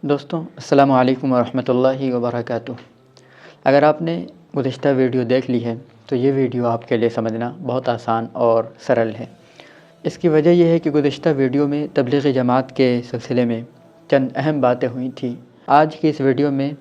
دوستوں السلام علیکم ورحمۃ اللہ وبرکاتہ۔ اگر آپ نے گزشتہ ویڈیو دیکھ لی ہے تو یہ ویڈیو آپ کے لیے سمجھنا بہت آسان اور سرل ہے۔ اس کی وجہ یہ ہے کہ گزشتہ ویڈیو میں تبلیغی جماعت کے سلسلے میں چند اہم باتیں ہوئی تھیں۔ آج کی اس ویڈیو میں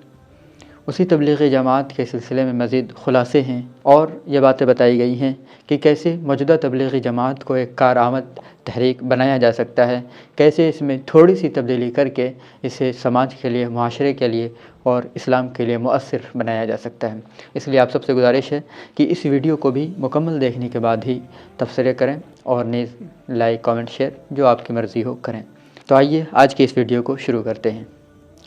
اسی تبلیغی جماعت کے سلسلے میں مزید خلاصے ہیں اور یہ باتیں بتائی گئی ہیں کہ کیسے موجودہ تبلیغی جماعت کو ایک کارآمد تحریک بنایا جا سکتا ہے، کیسے اس میں تھوڑی سی تبدیلی کر کے اسے سماج کے لیے، معاشرے کے لیے اور اسلام کے لیے مؤثر بنایا جا سکتا ہے۔ اس لیے آپ سب سے گزارش ہے کہ اس ویڈیو کو بھی مکمل دیکھنے کے بعد ہی تبصرے کریں اور نیز لائک، کامنٹ، شیئر جو آپ کی مرضی ہو کریں۔ تو آئیے آج کی اس ویڈیو کو شروع کرتے ہیں۔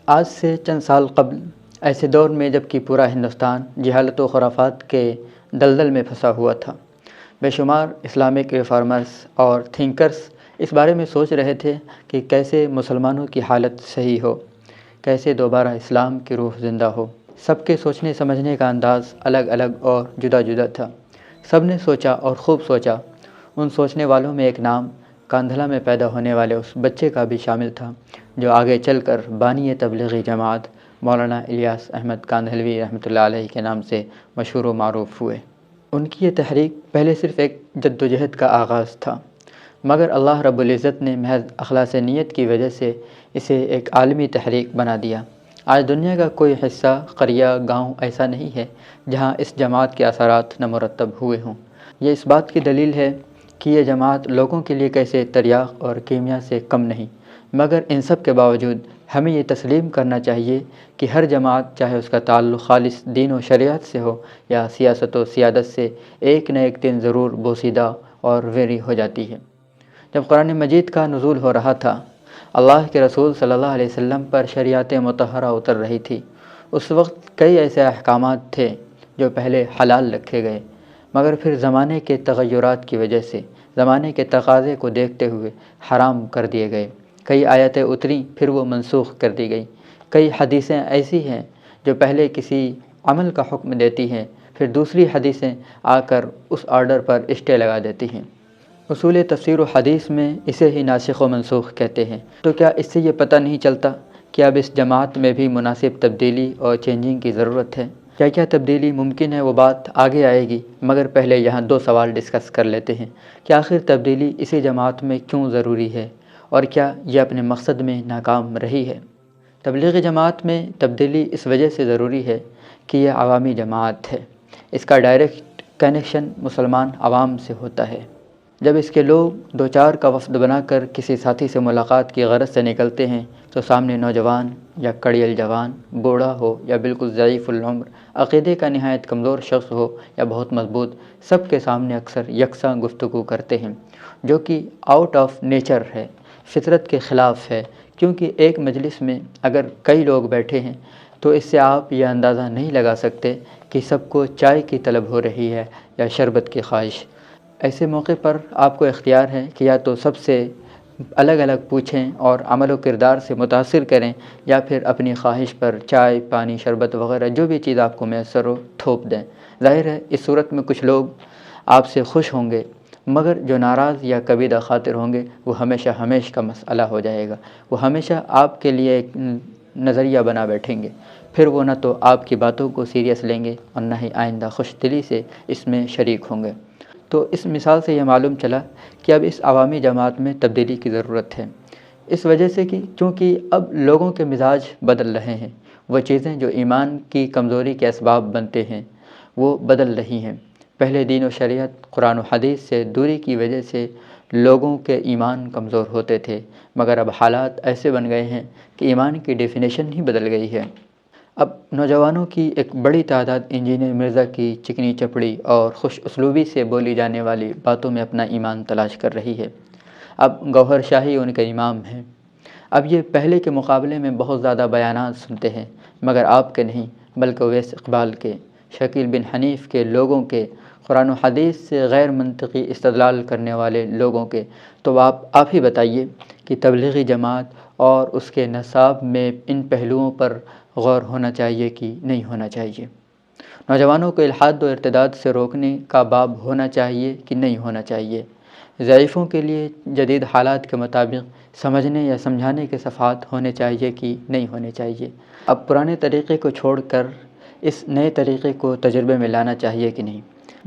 آج سے چند سال قبل ایسے دور میں جب کہ پورا ہندوستان جہالت و خرافات کے دلدل میں پھنسا ہوا تھا، بے شمار اسلامک ریفارمرز اور تھنکرز اس بارے میں سوچ رہے تھے کہ کیسے مسلمانوں کی حالت صحیح ہو، کیسے دوبارہ اسلام کی روح زندہ ہو۔ سب کے سوچنے سمجھنے کا انداز الگ الگ اور جدا جدا تھا۔ سب نے سوچا اور خوب سوچا۔ ان سوچنے والوں میں ایک نام کاندھلہ میں پیدا ہونے والے اس بچے کا بھی شامل تھا جو آگے چل کر بانی تبلیغی جماعت مولانا الیاس احمد کاندھلوی رحمۃ اللہ علیہ کے نام سے مشہور و معروف ہوئے۔ ان کی یہ تحریک پہلے صرف ایک جدوجہد کا آغاز تھا، مگر اللہ رب العزت نے محض اخلاص نیت کی وجہ سے اسے ایک عالمی تحریک بنا دیا۔ آج دنیا کا کوئی حصہ، قریہ، گاؤں ایسا نہیں ہے جہاں اس جماعت کے اثرات نہ مرتب ہوئے ہوں۔ یہ اس بات کی دلیل ہے کہ یہ جماعت لوگوں کے لیے کیسے تریاق اور کیمیا سے کم نہیں، مگر ان سب کے باوجود ہمیں یہ تسلیم کرنا چاہیے کہ ہر جماعت، چاہے اس کا تعلق خالص دین و شریعت سے ہو یا سیاست و سیادت سے، ایک نہ ایک دن ضرور بوسیدہ اور ویری ہو جاتی ہے۔ جب قرآن مجید کا نزول ہو رہا تھا، اللہ کے رسول صلی اللہ علیہ وسلم پر شریعت مطہرہ اتر رہی تھی، اس وقت کئی ایسے احکامات تھے جو پہلے حلال رکھے گئے مگر پھر زمانے کے تغیرات کی وجہ سے، زمانے کے تقاضے کو دیکھتے ہوئے حرام کر دیے گئے۔ کئی آیتیں اتریں پھر وہ منسوخ کر دی گئی۔ کئی حدیثیں ایسی ہیں جو پہلے کسی عمل کا حکم دیتی ہیں، پھر دوسری حدیثیں آ کر اس آرڈر پر اسٹے لگا دیتی ہیں۔ اصول تفسیر و حدیث میں اسے ہی ناسخ و منسوخ کہتے ہیں۔ تو کیا اس سے یہ پتہ نہیں چلتا کہ اب اس جماعت میں بھی مناسب تبدیلی اور چینجنگ کی ضرورت ہے؟ کیا تبدیلی ممکن ہے، وہ بات آگے آئے گی، مگر پہلے یہاں دو سوال ڈسکس کر لیتے ہیں کہ آخر تبدیلی اسی جماعت میں کیوں ضروری ہے اور کیا یہ اپنے مقصد میں ناکام رہی ہے؟ تبلیغی جماعت میں تبدیلی اس وجہ سے ضروری ہے کہ یہ عوامی جماعت ہے۔ اس کا ڈائریکٹ کنیکشن مسلمان عوام سے ہوتا ہے۔ جب اس کے لوگ دو چار کا وفد بنا کر کسی ساتھی سے ملاقات کی غرض سے نکلتے ہیں تو سامنے نوجوان یا کڑیل جوان، بوڑھا ہو یا بالکل ضعیف العمر، عقیدے کا نہایت کمزور شخص ہو یا بہت مضبوط، سب کے سامنے اکثر یکساں گفتگو کرتے ہیں، جو کہ آؤٹ آف نیچر ہے، فطرت کے خلاف ہے، کیونکہ ایک مجلس میں اگر کئی لوگ بیٹھے ہیں تو اس سے آپ یہ اندازہ نہیں لگا سکتے کہ سب کو چائے کی طلب ہو رہی ہے یا شربت کی خواہش۔ ایسے موقع پر آپ کو اختیار ہے کہ یا تو سب سے الگ الگ پوچھیں اور عمل و کردار سے متاثر کریں، یا پھر اپنی خواہش پر چائے، پانی، شربت وغیرہ جو بھی چیز آپ کو میسر ہو تھوپ دیں۔ ظاہر ہے اس صورت میں کچھ لوگ آپ سے خوش ہوں گے، مگر جو ناراض یا کبیدہ خاطر ہوں گے وہ ہمیشہ ہمیشہ کا مسئلہ ہو جائے گا۔ وہ ہمیشہ آپ کے لیے ایک نظریہ بنا بیٹھیں گے، پھر وہ نہ تو آپ کی باتوں کو سیریس لیں گے اور نہ ہی آئندہ خوش دلی سے اس میں شریک ہوں گے۔ تو اس مثال سے یہ معلوم چلا کہ اب اس عوامی جماعت میں تبدیلی کی ضرورت ہے، اس وجہ سے کہ چونکہ اب لوگوں کے مزاج بدل رہے ہیں، وہ چیزیں جو ایمان کی کمزوری کے اسباب بنتے ہیں وہ بدل رہی ہیں۔ پہلے دین و شریعت، قرآن و حدیث سے دوری کی وجہ سے لوگوں کے ایمان کمزور ہوتے تھے، مگر اب حالات ایسے بن گئے ہیں کہ ایمان کی ڈیفینیشن ہی بدل گئی ہے۔ اب نوجوانوں کی ایک بڑی تعداد انجینئر مرزا کی چکنی چپڑی اور خوش اسلوبی سے بولی جانے والی باتوں میں اپنا ایمان تلاش کر رہی ہے۔ اب گوہر شاہی ان کے امام ہیں۔ اب یہ پہلے کے مقابلے میں بہت زیادہ بیانات سنتے ہیں، مگر آپ کے نہیں بلکہ اویس اقبال کے، شکیل بن حنیف کے، لوگوں کے، قرآن و حدیث سے غیر منطقی استدلال کرنے والے لوگوں کے۔ تو آپ ہی بتائیے کہ تبلیغی جماعت اور اس کے نصاب میں ان پہلوؤں پر غور ہونا چاہیے کہ نہیں ہونا چاہیے؟ نوجوانوں کو الحاد و ارتداد سے روکنے کا باب ہونا چاہیے کہ نہیں ہونا چاہیے؟ ضعیفوں کے لیے جدید حالات کے مطابق سمجھنے یا سمجھانے کے صفحات ہونے چاہیے کہ نہیں ہونے چاہیے؟ اب پرانے طریقے کو چھوڑ کر اس نئے طریقے کو تجربے میں لانا چاہیے کہ نہیں؟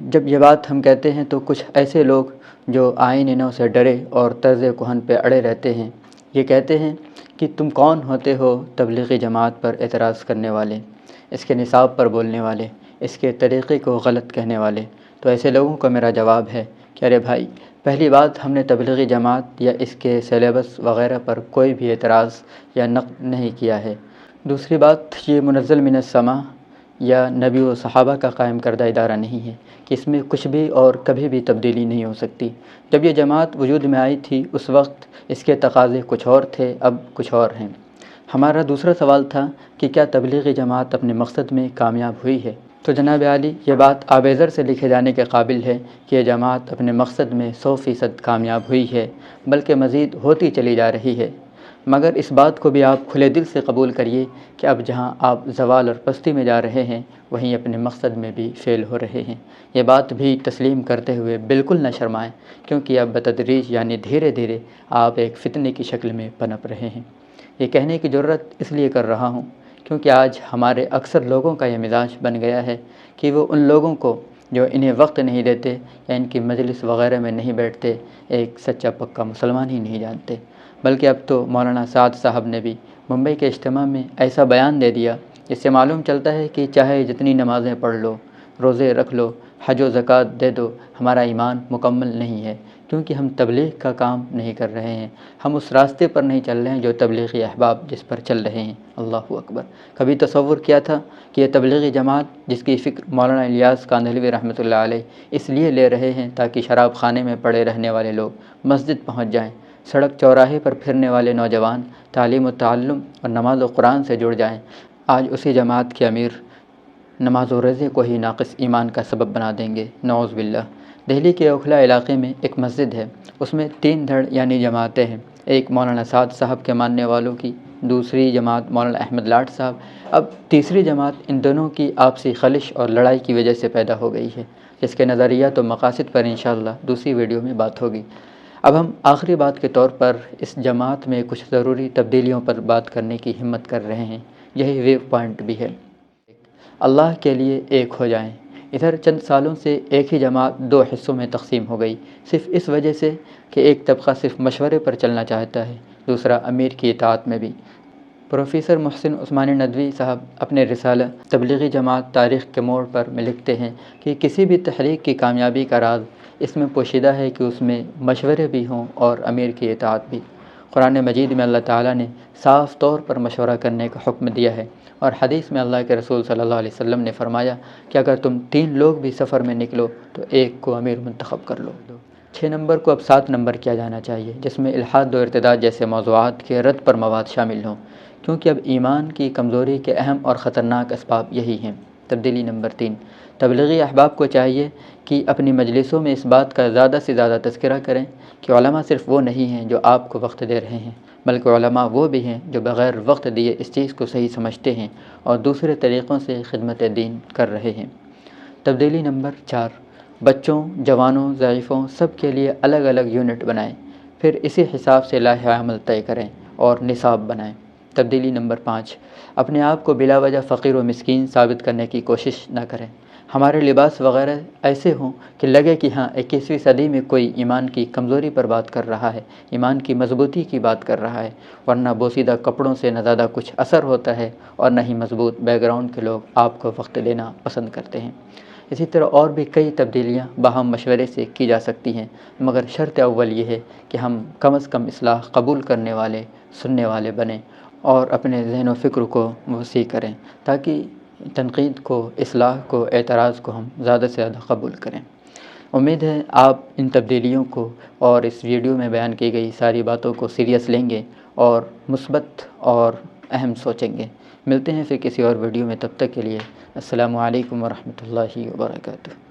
جب یہ بات ہم کہتے ہیں تو کچھ ایسے لوگ جو آئین نو سے ڈرے اور طرز کہن پہ اڑے رہتے ہیں یہ کہتے ہیں کہ تم کون ہوتے ہو تبلیغی جماعت پر اعتراض کرنے والے، اس کے نصاب پر بولنے والے، اس کے طریقے کو غلط کہنے والے؟ تو ایسے لوگوں کو میرا جواب ہے کہ ارے بھائی، پہلی بات ہم نے تبلیغی جماعت یا اس کے سلیبس وغیرہ پر کوئی بھی اعتراض یا نقد نہیں کیا ہے۔ دوسری بات، یہ منزل من السماء یا نبی و صحابہ کا قائم کردہ ادارہ نہیں ہے کہ اس میں کچھ بھی اور کبھی بھی تبدیلی نہیں ہو سکتی۔ جب یہ جماعت وجود میں آئی تھی اس وقت اس کے تقاضے کچھ اور تھے، اب کچھ اور ہیں۔ ہمارا دوسرا سوال تھا کہ کیا تبلیغی جماعت اپنے مقصد میں کامیاب ہوئی ہے؟ تو جناب عالی، یہ بات آبیزر سے لکھے جانے کے قابل ہے کہ یہ جماعت اپنے مقصد میں 100% کامیاب ہوئی ہے، بلکہ مزید ہوتی چلی جا رہی ہے۔ مگر اس بات کو بھی آپ کھلے دل سے قبول کریے کہ اب جہاں آپ زوال اور پستی میں جا رہے ہیں وہیں اپنے مقصد میں بھی فیل ہو رہے ہیں۔ یہ بات بھی تسلیم کرتے ہوئے بالکل نہ شرمائیں، کیونکہ اب بتدریج یعنی دھیرے دھیرے آپ ایک فتنے کی شکل میں پنپ رہے ہیں۔ یہ کہنے کی ضرورت اس لیے کر رہا ہوں کیونکہ آج ہمارے اکثر لوگوں کا یہ مزاج بن گیا ہے کہ وہ ان لوگوں کو جو انہیں وقت نہیں دیتے یا ان کی مجلس وغیرہ میں نہیں بیٹھتے ایک سچا پکا مسلمان ہی نہیں جانتے، بلکہ اب تو مولانا سعد صاحب نے بھی ممبئی کے اجتماع میں ایسا بیان دے دیا جس سے معلوم چلتا ہے کہ چاہے جتنی نمازیں پڑھ لو، روزے رکھ لو، حج و زکوٰۃ دے دو، ہمارا ایمان مکمل نہیں ہے، کیونکہ ہم تبلیغ کا کام نہیں کر رہے ہیں، ہم اس راستے پر نہیں چل رہے ہیں جو تبلیغی احباب جس پر چل رہے ہیں۔ اللہ اکبر! کبھی تصور کیا تھا کہ یہ تبلیغی جماعت جس کی فکر مولانا الیاس کاندھلوی رحمۃ اللہ علیہ اس لیے لے رہے ہیں تاکہ شراب خانے میں پڑے رہنے والے لوگ مسجد پہنچ جائیں، سڑک چوراہے پر پھرنے والے نوجوان تعلیم و تعلم اور نماز و قرآن سے جڑ جائیں، آج اسی جماعت کے امیر نماز و روزے کو ہی ناقص ایمان کا سبب بنا دیں گے، نعوذ باللہ۔ دہلی کے اوکھلا علاقے میں ایک مسجد ہے، اس میں 3 دھڑ یعنی جماعتیں ہیں، ایک مولانا سعد صاحب کے ماننے والوں کی، دوسری جماعت مولانا احمد لاٹ صاحب، اب تیسری جماعت ان دونوں کی آپسی خلش اور لڑائی کی وجہ سے پیدا ہو گئی ہے، جس کے نظریات و مقاصد پر انشاءاللہ دوسری ویڈیو میں بات ہوگی۔ اب ہم آخری بات کے طور پر اس جماعت میں کچھ ضروری تبدیلیوں پر بات کرنے کی ہمت کر رہے ہیں، یہی ویو پوائنٹ بھی ہے۔ اللہ کے لیے ایک ہو جائیں۔ ادھر چند سالوں سے ایک ہی جماعت 2 حصوں میں تقسیم ہو گئی، صرف اس وجہ سے کہ ایک طبقہ صرف مشورے پر چلنا چاہتا ہے، دوسرا امیر کی اطاعت میں بھی۔ پروفیسر محسن عثمانی ندوی صاحب اپنے رسالہ تبلیغی جماعت تاریخ کے موڑ پر میں لکھتے ہیں کہ کسی بھی تحریک کی کامیابی کا راز اس میں پوشیدہ ہے کہ اس میں مشورے بھی ہوں اور امیر کی اطاعت بھی۔ قرآن مجید میں اللہ تعالیٰ نے صاف طور پر مشورہ کرنے کا حکم دیا ہے، اور حدیث میں اللہ کے رسول صلی اللہ علیہ وسلم نے فرمایا کہ اگر تم 3 لوگ بھی سفر میں نکلو تو ایک کو امیر منتخب کر لو۔ 6 نمبر کو اب 7 نمبر کیا جانا چاہیے، جس میں الحاد و ارتداد جیسے موضوعات کے رد پر مواد شامل ہوں، کیونکہ اب ایمان کی کمزوری کے اہم اور خطرناک اسباب یہی ہیں۔ تبدیلی نمبر 3، تبلیغی احباب کو چاہیے کہ اپنی مجلسوں میں اس بات کا زیادہ سے زیادہ تذکرہ کریں کہ علماء صرف وہ نہیں ہیں جو آپ کو وقت دے رہے ہیں، بلکہ علماء وہ بھی ہیں جو بغیر وقت دیے اس چیز کو صحیح سمجھتے ہیں اور دوسرے طریقوں سے خدمت دین کر رہے ہیں۔ تبدیلی نمبر 4، بچوں، جوانوں، ضعیفوں سب کے لیے الگ الگ یونٹ بنائیں، پھر اسی حساب سے لائحہ عمل طے کریں اور نصاب بنائیں۔ تبدیلی نمبر 5، اپنے آپ کو بلا وجہ فقیر و مسکین ثابت کرنے کی کوشش نہ کریں۔ ہمارے لباس وغیرہ ایسے ہوں کہ لگے کہ ہاں 21ویں صدی میں کوئی ایمان کی کمزوری پر بات کر رہا ہے، ایمان کی مضبوطی کی بات کر رہا ہے، ورنہ بوسیدہ کپڑوں سے نہ زیادہ کچھ اثر ہوتا ہے اور نہ ہی مضبوط بیک گراؤنڈ کے لوگ آپ کو وقت دینا پسند کرتے ہیں۔ اسی طرح اور بھی کئی تبدیلیاں باہم مشورے سے کی جا سکتی ہیں، مگر شرط اول یہ ہے کہ ہم کم از کم اصلاح قبول کرنے والے، سننے والے بنیں اور اپنے ذہن و فکر کو وسیع کریں، تاکہ تنقید کو، اصلاح کو، اعتراض کو ہم زیادہ سے زیادہ قبول کریں۔ امید ہے آپ ان تبدیلیوں کو اور اس ویڈیو میں بیان کی گئی ساری باتوں کو سیریس لیں گے اور مثبت اور اہم سوچیں گے۔ ملتے ہیں پھر کسی اور ویڈیو میں، تب تک کے لیے السلام علیکم ورحمۃ اللہ وبرکاتہ۔